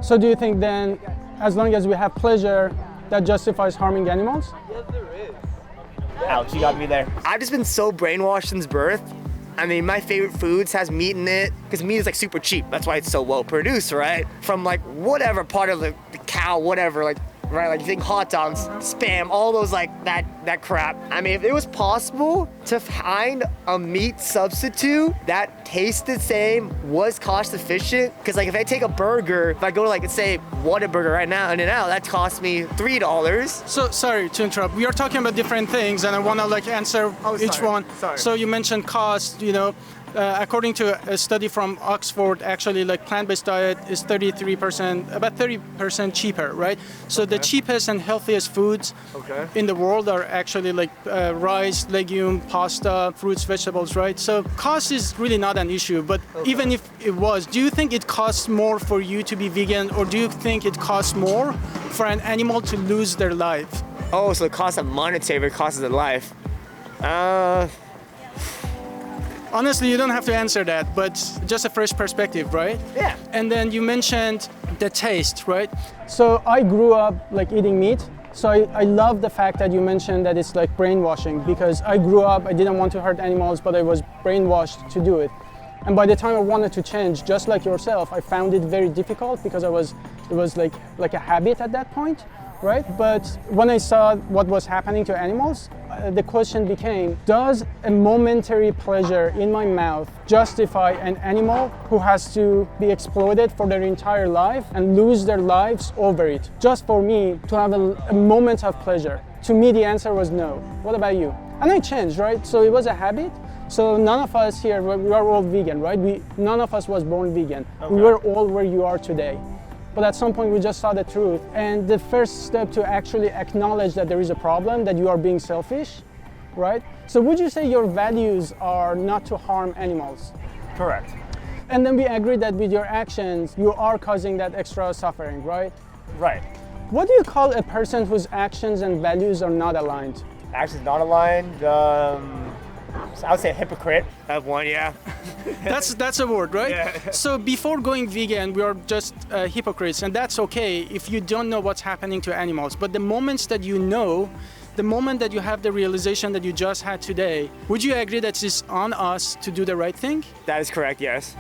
So do you think then, as long as we have pleasure, that justifies harming animals? Yes, there is. Ouch, you got me there. I've just been so brainwashed since birth. I mean, my favorite foods has meat in it, because meat is like super cheap. That's why it's so well produced, right? From like whatever part of the cow, whatever, like, right? Like you think hot dogs, Spam, all those like that crap. I mean, if it was possible to find a meat substitute that tastes the same, was cost efficient, because like if I take a burger, if I go to like, say, Whataburger right now, In-N-Out, that costs me $3. So sorry to interrupt. We are talking about different things, and I want to like answer each one. Sorry. So you mentioned cost. According to a study from Oxford, actually, like plant-based diet is 33%, about 30% cheaper, right? So the cheapest and healthiest foods in the world are actually like rice, legume, pasta, fruits, vegetables, right? So cost is really not an issue. But even if it was, do you think it costs more for you to be vegan, or do you think it costs more for an animal to lose their life? Oh, so the cost of monetary cost of life. Honestly, you don't have to answer that, but just a fresh perspective, right? Yeah. And then you mentioned the taste, right? So I grew up like eating meat. So I love the fact that you mentioned that it's like brainwashing, because I grew up, I didn't want to hurt animals, but I was brainwashed to do it. And by the time I wanted to change, just like yourself, I found it very difficult because it was like a habit at that point, right? But when I saw what was happening to animals, the question became, does a momentary pleasure in my mouth justify an animal who has to be exploited for their entire life and lose their lives over it, just for me to have a moment of pleasure? To me, the answer was no. What about you? And I changed, right? So it was a habit. So none of us here, we are all vegan, right? None of us was born vegan. Okay. We were all where you are today. But at some point we just saw the truth. And the first step to actually acknowledge that there is a problem, that you are being selfish, right? So would you say your values are not to harm animals? Correct. And then we agree that with your actions, you are causing that extra suffering, right? Right. What do you call a person whose actions and values are not aligned? Actions not aligned, I would say a hypocrite. I have one, yeah. That's a word, right? Yeah. So before going vegan, we are just hypocrites, and that's okay if you don't know what's happening to animals. But the moments that you know, the moment that you have the realization that you just had today, would you agree that it's on us to do the right thing? That is correct, yes.